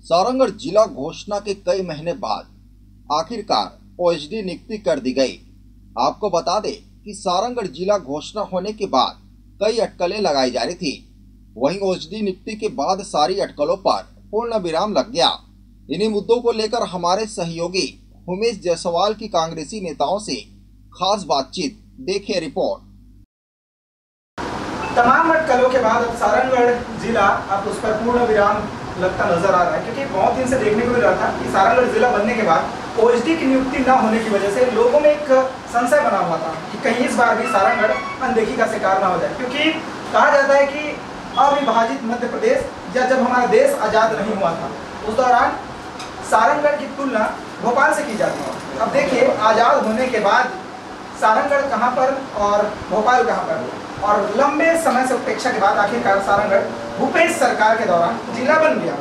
सारंगढ़ जिला घोषणा के कई महीने बाद आखिरकार ओएसडी नियुक्ति कर दी गई। आपको बता दें कि सारंगढ़ जिला घोषणा होने के बाद कई अटकलें लगाई जा रही थी। वहीं ओएसडी नियुक्ति के बाद सारी अटकलों पर पूर्ण विराम लग गया। इन्हीं मुद्दों को लेकर हमारे सहयोगी उमेश जायसवाल की कांग्रेसी नेताओं से खास बातचीत। देखिए रिपोर्ट। तमाम अटकलों के बाद अब सारंगढ़ जिला अब उस पर पूर्ण विराम लगता नजर आ रहा है, क्योंकि बहुत दिन से देखने को मिल रहा था कि सारंगढ़ जिला बनने के बाद ओएसडी की नियुक्ति न होने की वजह से लोगों में एक संशय बना हुआ था कि कहीं इस बार भी सारंगढ़ अनदेखी का शिकार न हो जाए, क्योंकि कहा जाता है कि अविभाजित मध्य प्रदेश या जब हमारा देश आज़ाद नहीं हुआ था उस दौरान सारंगढ़ की तुलना भोपाल से की जाती है। अब देखिए, आज़ाद होने के बाद सारंगढ़ कहाँ पर और भोपाल कहाँ पर, और लंबे समय से उपेक्षा के बाद आखिरकार सारंगढ़ भूपेश सरकार के दौरान जिला बन गया।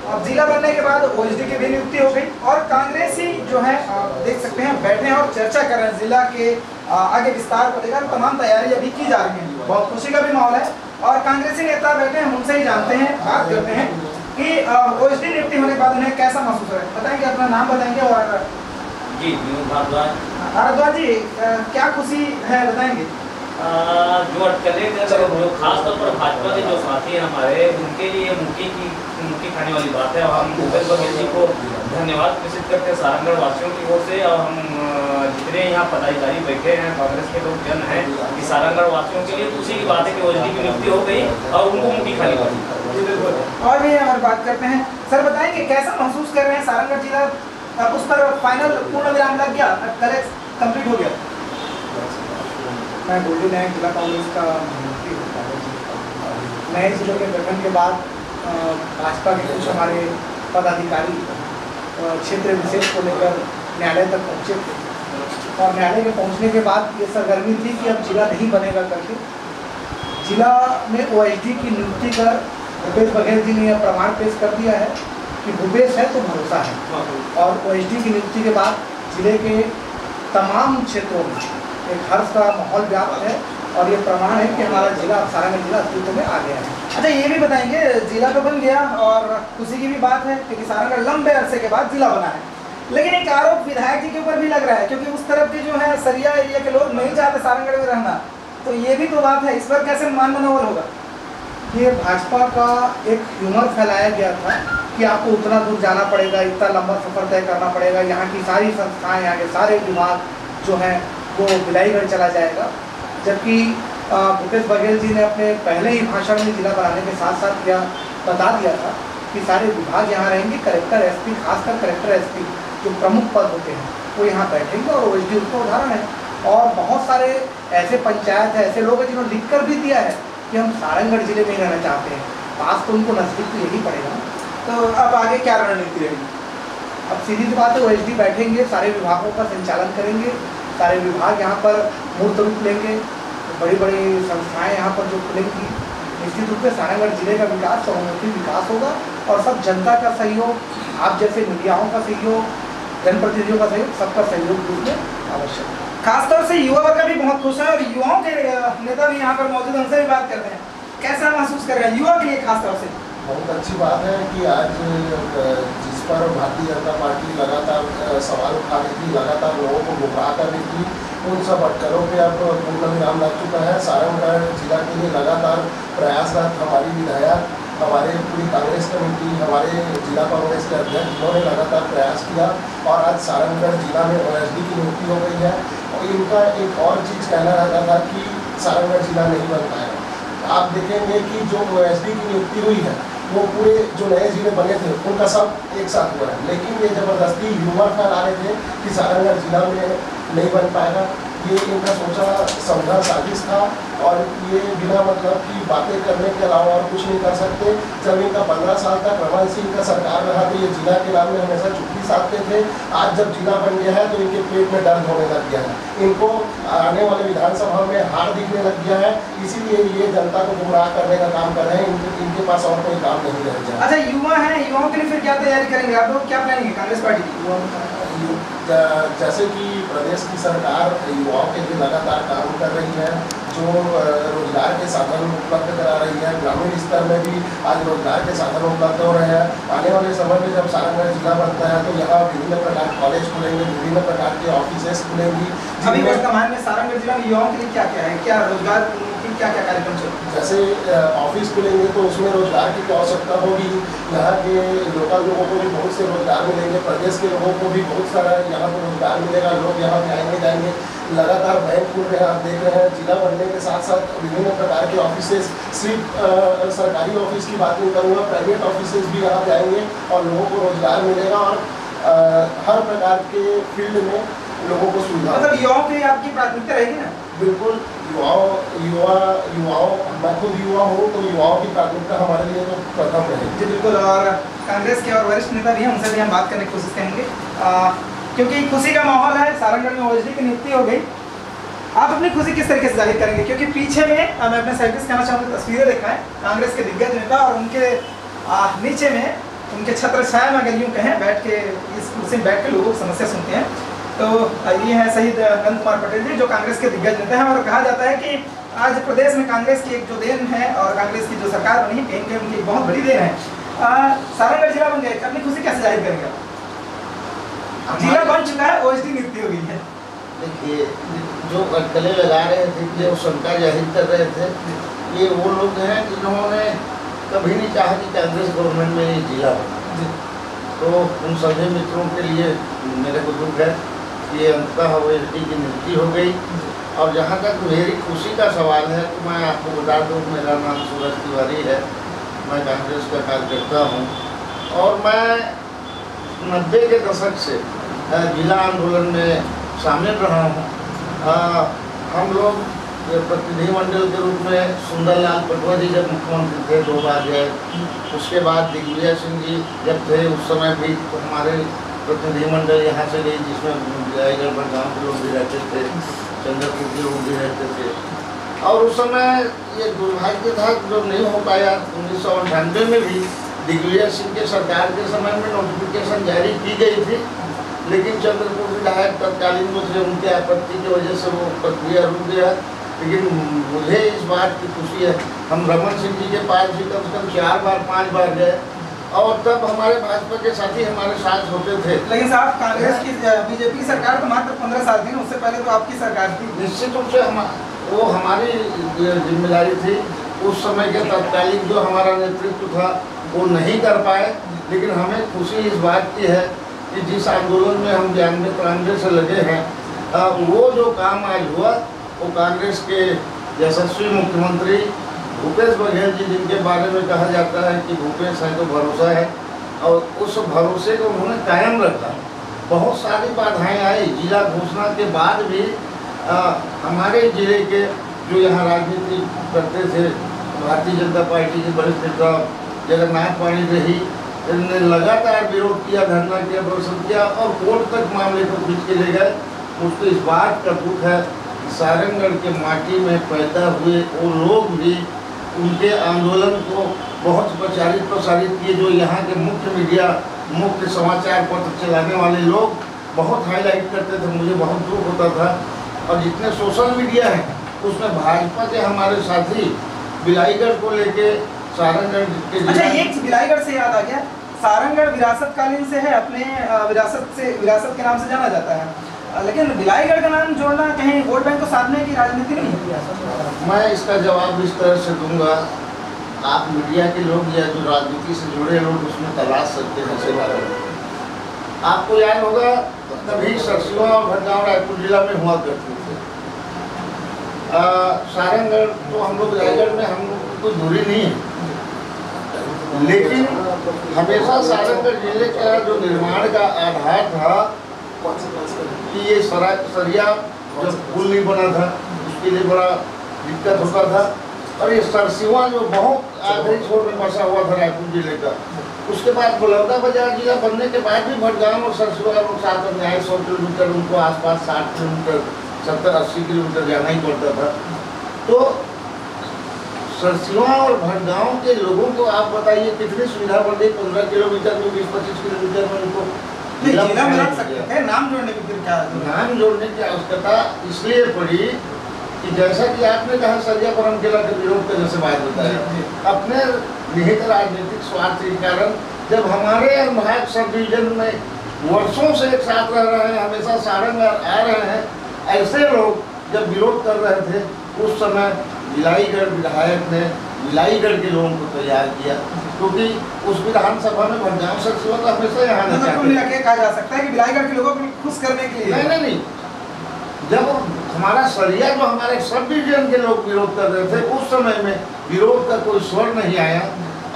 और जिला बनने के बाद ओएसडी की भी नियुक्ति हो गई और कांग्रेसी जो है देख सकते हैं बैठे हैं और चर्चा कर रहे हैं जिला के आगे विस्तार को लेकर। तमाम तैयारी अभी की जा रही है, बहुत खुशी का भी माहौल है और कांग्रेसी नेता बैठे हैं, उनसे ही जानते हैं, बात करते हैं कि ओएसडी नियुक्ति होने के बाद उन्हें कैसा महसूस हो रहा है। बताएंगे, अपना नाम बताएंगे। और जी भारद्वाज जी, क्या खुशी है बताएंगे? जो अटकलें जो खासतौर पर भाजपा के जो साथी हैं हमारे, उनके लिए मुक्की खाने वाली बात है। और हम भूपेश बघेल जी को धन्यवाद प्रेषित करते हैं सारंगढ़ वासियों की ओर से। और हम जितने यहाँ पदाधिकारी बैठे हैं, कांग्रेस के लोग जन हैं, कि सारंगढ़ वासियों के लिए खुशी की बात है कि ओएसडी की नियुक्ति हो गई और उनको मुक्की खानी पड़ी। और भी और बात करते हैं। सर बताएंगे, कैसा महसूस कर रहे हैं? सारंगढ़ जिला उस पर फाइनल पूर्ण विराम लग गया, कलेक्ट कंप्लीट हो गया। मैं गोल्डी नायक जिला कांग्रेस का महामंत्री हूँ। नए जिले के गठन के बाद भाजपा के कुछ हमारे पदाधिकारी क्षेत्र विशेष को लेकर न्यायालय तक पहुँचे थे और न्यायालय के पहुँचने के बाद ये सरगर्मी थी कि अब जिला नहीं बनेगा करके जिला में ओएसडी की नियुक्ति कर भूपेश बघेल जी ने यह प्रमाण पेश कर दिया है कि भूपेश है तो भरोसा है। और ओएसडी की नियुक्ति के बाद जिले के तमाम क्षेत्रों में एक हर्ष का माहौल व्याप्त है और ये प्रमाण है कि हमारा जिला सारंगढ़ जिला अस्तित्व में आ गया है। अच्छा, ये भी बताएंगे, जिला तो बन गया और खुशी की भी बात है क्योंकि सारंगढ़ लंबे अरसे के बाद जिला बना है, लेकिन एक आरोप विधायक जी के ऊपर भी लग रहा है क्योंकि उस तरफ के जो है सरिया एरिया के लोग नहीं चाहते सारंगढ़ में रहना, तो ये भी तो बात है। इस पर कैसे मान मनोबल होगा? ये भाजपा का एक ह्यूमर फैलाया गया था कि आपको उतना दूर जाना पड़ेगा, इतना लंबा सफर तय करना पड़ेगा, यहाँ की सारी संस्थाएं, यहाँ के सारे विभाग जो हैं वो बिलाईगढ़ चला जाएगा। जबकि भूपेश बघेल जी ने अपने पहले ही भाषण में जिला बनाने के साथ साथ यह बता दिया था कि सारे विभाग यहाँ रहेंगे, कलेक्टर एसपी, खासकर कलेक्टर एसपी जो प्रमुख पद होते हैं वो यहाँ बैठेंगे और ओएसडी उसका उदाहरण है। और बहुत सारे ऐसे पंचायत है, ऐसे लोग हैं जिन्होंने लिख कर भी दिया है कि हम सारंगढ़ जिले में ही रहना चाहते हैं। पास तो उनको नजदीक तो यही पड़ेगा। तो अब आगे क्या रणनीति रहेगी? अब सीधी सी बात है, ओएसडी बैठेंगे, सारे विभागों का संचालन करेंगे, सारे विभाग यहाँ पर मूर्त रूप लेंगे, बड़ी बड़ी संस्थाएं यहाँ पर जो खुलेंगी। निश्चित रूप से सारंगढ़ जिले का विकास, सर्वमुखी विकास होगा और सब जनता का सहयोग, आप जैसे मीडियाओं का सहयोग, जनप्रतिनिधियों का सहयोग, सबका सहयोग इसमें आवश्यक है। खासतौर से युवा वर्ग भी बहुत खुश है और युवाओं के नेता भी यहाँ पर मौजूद हैं, उनसे भी बात करते हैं। कैसा महसूस कर रहे हैं युवा के लिए? खासतौर से बहुत अच्छी बात है कि आज जिस पर भारतीय जनता पार्टी लगातार सवाल उठा रही थी, लगातार लोगों को गुमराह कर रही थी, उन सब अटकलों पे अब पूर्ण विराम लग चुका है। सारंगढ़ जिला के लिए लगातार प्रयासरत हमारी विधायक, हमारे पूरी कांग्रेस कमेटी, हमारे जिला कांग्रेस के अध्यक्ष, इन्होंने लगातार प्रयास किया और आज सारंगढ़ जिला में ओएसडी की नियुक्ति हो गई है। और इनका एक और चीज़ कहना रहता था कि सारंगढ़ जिला नहीं बन पाएगा। आप देखेंगे कि जो ओएसडी की नियुक्ति हुई है वो पूरे जो नए जिले बने थे उनका सब एक साथ हुआ है, लेकिन ये ज़बरदस्ती ह्यूमर फैला रहे थे कि सारंगढ़ जिला में नहीं बन पाएगा। ये इनका सोचा समझा साजिश था और ये बिना मतलब की बातें करने के अलावा और कुछ नहीं कर सकते। जब इनका 15 साल तक रमन सिंह का सरकार रहा तो ये जिला के नाम में हमेशा चुप्पी साधते थे। आज जब जिला बन गया है तो इनके पेट में दर्द होने लग गया है, इनको आने वाले विधानसभा में हार दिखने लग गया है, इसीलिए ये जनता को गुमराह करने का काम कर रहे हैं। इनके पास और कोई काम नहीं रह गया। अच्छा, युवा है, युवाओं के लिए फिर क्या तैयारी करेंगे आप लोग? क्या प्लानिंग है कांग्रेस पार्टी की? जैसे कि प्रदेश की सरकार युवाओं के लिए लगातार काम कर रही है, जो रोजगार के साधन उपलब्ध करा रही है। ग्रामीण स्तर में भी आज रोजगार के साधन उपलब्ध हो रहे हैं। आने वाले समय में जब सारंगगढ़ जिला बनता है तो यहाँ विभिन्न प्रकार के कॉलेज खुलेंगे, विभिन्न प्रकार के ऑफिसेस खुलेंगी। अभी वर्तमान में सारंगगढ़ जिला में युवाओं के लिए क्या क्या है, क्या रोजगार की क्या क्या कार्यक्रम चल रहे हैं? जैसे ऑफिस खुलेंगे तो उसमें रोजगार की क्या आवश्यकता होगी। यहाँ के लोकल लोगों को भी बहुत से रोजगार मिलेंगे, प्रदेश के लोगों को भी बहुत सारा यहाँ पर रोजगार मिलेगा। लोग यहाँ पे आएंगे जाएंगे। लगातार बैंक खुल रहे हैं, आप देख रहे हैं। जिला बनने के साथ साथ विभिन्न प्रकार के ऑफिसेस, सिर्फ सरकारी ऑफिस की बात नहीं करूँगा, प्राइवेट ऑफिसेस भी यहाँ पे आएंगे और लोगों को रोजगार मिलेगा और हर प्रकार के फील्ड में लोगों को सुविधा। मतलब युवाओं की आपकी प्राथमिकता रहेगी ना? बिल्कुल, युवाओं मैं खुद युवा हूँ तो युवाओं की प्राथमिकता हमारे लिए तो प्रथम रहेगी। जी बिल्कुल। और कांग्रेस के और वरिष्ठ नेता भी हैं, उनसे भी हम बात करने की कोशिश करेंगे क्योंकि खुशी का माहौल है। सारंगगढ़ में ओएसडी की नियुक्ति हो गई। आप अपनी खुशी किस तरीके से जाहिर करेंगे? क्योंकि पीछे में मैं अपने सहयोगी से कहना चाहूँगा, तस्वीरें देखा है कांग्रेस के दिग्गज नेता और उनके नीचे में उनके छत्र छाया में अगर यूँ कहें बैठ के इस कुर्सी में बैठ के लोगों की समस्या सुनते हैं। तो ये हैं शहीद नंद कुमार पटेल जी, जो कांग्रेस के दिग्गज नेता हैं। और कहा जाता है कि आज प्रदेश में कांग्रेस की एक जो देन है और कांग्रेस की जो सरकार बनी है, कहीं उनकी एक बहुत बड़ी देन है। सारंगगढ़ जिला बन गए, अपनी खुशी कैसे जाहिर करेंगे? जिला बन चुका है, ओएसडी नियुक्ति हो गई है। देखिए, जो अटकलें लगा रहे थे, जो शंका जाहिर कर रहे थे, ये वो लोग हैं जिन्होंने कभी नहीं चाहा कि कांग्रेस गवर्नमेंट में ये जिला बना। तो उन सभी मित्रों के लिए मेरे को दुख है कि ये अंततः ओएसडी की नियुक्ति हो गई। और जहाँ तक मेरी खुशी का सवाल है तो मैं आपको बता दूँ, मेरा नाम सूरज तिवारी है, मैं कांग्रेस का कार्यकर्ता हूँ और मैं 90 के दशक से जिला आंदोलन में शामिल रहा हूँ। हम लोग प्रतिनिधिमंडल के रूप में सुंदरलाल पटवा जी जब मुख्यमंत्री थे 2 बार गए, उसके बाद दिग्विजय सिंह जी जब थे उस समय भी तो हमारे प्रतिनिधिमंडल यहाँ से गई, जिसमें रायगढ़ गाँव के लोग भी रहते थे, चंद्रपुर के लोग भी रहते थे। और उस समय ये दुर्भाग्य था जो नहीं हो पाया। 1998 में भी दिग्विजय सिंह के सरकार के समय में नोटिफिकेशन जारी की गई थी, लेकिन चंद्रपुर विधायक तत्कालीन जो थे उनके आपत्ति की वजह से वो प्रक्रिया रुक गया। लेकिन मुझे इस बात की खुशी है, हम रमन सिंह जी के पास भी कम से कम 4 बार 5 बार गए और तब हमारे भाजपा के साथी हमारे साथ होते थे। लेकिन साहब, कांग्रेस की बीजेपी की सरकार तो मात्र 15 साल थी, उससे पहले तो आपकी सरकार थी। निश्चित रूप से वो हमारी जिम्मेदारी थी। उस समय के तत्कालीन जो हमारा नेतृत्व था वो नहीं कर पाए, लेकिन हमें खुशी इस बात की है कि जिस आंदोलन में हम 92-93 से लगे हैं, वो जो काम आज हुआ वो कांग्रेस के यशस्वी मुख्यमंत्री भूपेश बघेल जी, जिनके बारे में कहा जाता है कि भूपेश है तो भरोसा है, और उस भरोसे को उन्होंने कायम रखा। बहुत सारी बाधाएं आई जिला घोषणा के बाद भी। हमारे जिले के जो यहाँ राजनीति करते थे, भारतीय जनता पार्टी के वरिष्ठ नेता जगन्नाथ पाणी रही, ने लगातार विरोध किया, धरना किया, प्रदर्शन किया और कोर्ट तक मामले को खींच के ले गए। मुझको इस बात का दुख है कि सारंगगढ़ के माटी में पैदा हुए वो लोग भी उनके आंदोलन को बहुत प्रसारित किए। जो यहाँ के मुख्य मीडिया, मुख्य समाचार पत्र चलाने वाले लोग बहुत हाईलाइट करते थे, मुझे बहुत दुख होता था। और जितने सोशल मीडिया हैं उसमें भाजपा के हमारे साथी बिलाईगढ़ को लेके सारंगगढ़ के। अच्छा, ये बिलाईगढ़ से याद आ गया, सारंगगढ़ विरासत कालीन से है, अपने विरासत के नाम से जाना जाता है, लेकिन बिलाईगढ़ का नाम जोड़ना कहीं वोट बैंक को साधने की राजनीति नहीं है? मैं इसका जवाब इस तरह से दूंगा, आप मीडिया के लोग या जो राजनीति से जुड़े लोग उसमें तलाश सकते हैं से बारे में। आपको याद होगा कभी सरसिवा और भटगांव रायपुर जिला में हुआ करते थे। सारंगगढ़ तो हम लोग रायगढ़ में हम लोग की कोई दूरी नहीं है, लेकिन हमेशा सारंगगढ़ जिले का जो निर्माण का आधार था कि ये सरिया जब पुल नहीं बना था उसके लिए बड़ा दिक्कत होता था। और ये सरसिवा जो बहुत आखिरी छोर में बसा हुआ था रायपुर जिले का, उसके बाद बलौदाबाजार जिला बनने के बाद भी भटगांव और सरसिवा लोग साथ में आए। 100 किलोमीटर उनको आसपास 60 किलोमीटर 70-80 किलोमीटर जाना ही पड़ता था। तो सरसिवा और भटगांव के लोगों को आप बताइए कितनी सुविधा बढ़ गई। 15 किलोमीटर में 20-25 किलोमीटर में उनको नाम जोड़ने की फिर क्या? नाम जोड़ने की आवश्यकता इसलिए पड़ी कि जैसा कि आपने कहा सरिया परमकेला के विरोध का जैसे बात होता है, अपने निहित राजनीतिक स्वार्थ के कारण जब हमारे महाराज सब डिवीजन में वर्षों से एक साथ रह रहे हैं, हमेशा सारंग आ रहे हैं, ऐसे लोग जब विरोध कर रहे थे उस समय बिलाईगढ़ विधायक ने बिलाईगढ़ के लोगों को तैयार किया, क्योंकि उस विधानसभा में भरजाम सर शिवत हमेशा यहाँ नहीं कहा जा सकता है कि बिलाईगढ़ के लोगों को खुश करने के लिए नहीं, जब हमारा सरिया जो हमारे सब डिवीजन के लोग विरोध कर रहे थे उस समय में विरोध का कोई स्वर नहीं आया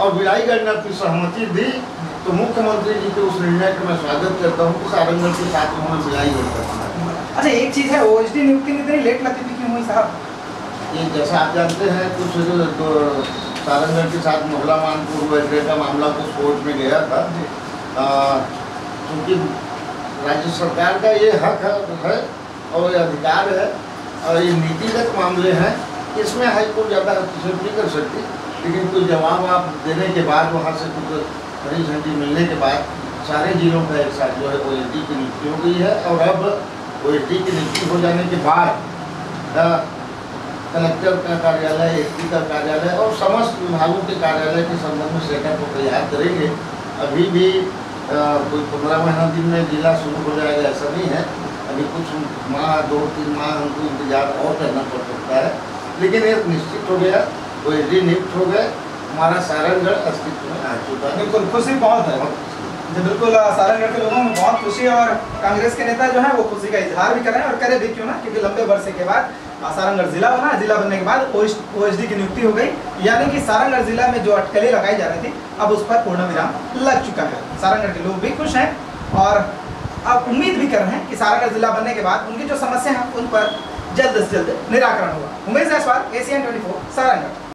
और बिलाईगढ़ ने अपनी सहमति दी, तो मुख्यमंत्री जी के उस निर्णय का मैं स्वागत करता हूँ कि सारंगगढ़ के साथ उन्होंने बिलाईगढ़ करना। अच्छा, एक चीज़ है, ओएसडी नियुक्ति में इतनी लेट लगती क्यों हुई साहब? ये जैसा आप जानते हैं कुछ सारंगगढ़ के साथ मोहल्ला मानपुर वगैरह का मामला कुछ कोर्ट में गया था, क्योंकि राज्य सरकार का ये हक है और ये अधिकार है और ये नीतिगत मामले हैं, इसमें हाईकोर्ट ज़्यादा हस्तक्षेप नहीं कर सकती, लेकिन कोई जवाब आप देने के बाद वहाँ से कुछ हरी झंडी मिलने के बाद सारे जिलों का एक साथ जो है ओएसडी की नियुक्ति हो गई है और अब ओएसडी की नियुक्ति हो जाने के बाद कलेक्टर का कार्यालय, एसपी का कार्यालय और समस्त विभागों के कार्यालय के संबंध में सेटअप को तैयार करेंगे। अभी भी कोई 15 महीना दिन में जिला शुरू हो जाएगा ऐसा नहीं है, अभी कुछ माह 2-3 माह हमको इंतजार और करना पड़ सकता है, लेकिन ये निश्चित हो गया, ओएसडी नियुक्त हो गए, हमारा सारंगगढ़ अस्तित्व में आ चुका है। बिल्कुल खुशी बहुत है जी, बिल्कुल सारंगगढ़ के लोगों में बहुत खुशी है और कांग्रेस के नेता जो है वो खुशी का इजहार भी कर रहे हैं और करे भी क्यों ना, क्योंकि लंबे वर्षे के बाद सारंगगढ़ जिला बना, जिला बनने के बाद ओएसडी की नियुक्ति हो गई, यानी कि सारंगगढ़ जिला में जो अटकलें लगाई जा रही थी अब उस पर पूर्ण विराम लग चुका है। सारंगगढ़ के लोग भी खुश हैं और अब उम्मीद भी कर रहे हैं कि सारंगगढ़ जिला बनने के बाद उनकी जो समस्या है उन पर जल्द से जल्द निराकरण होगा। उमेश जायसवाल, ACN24 सारंगगढ़।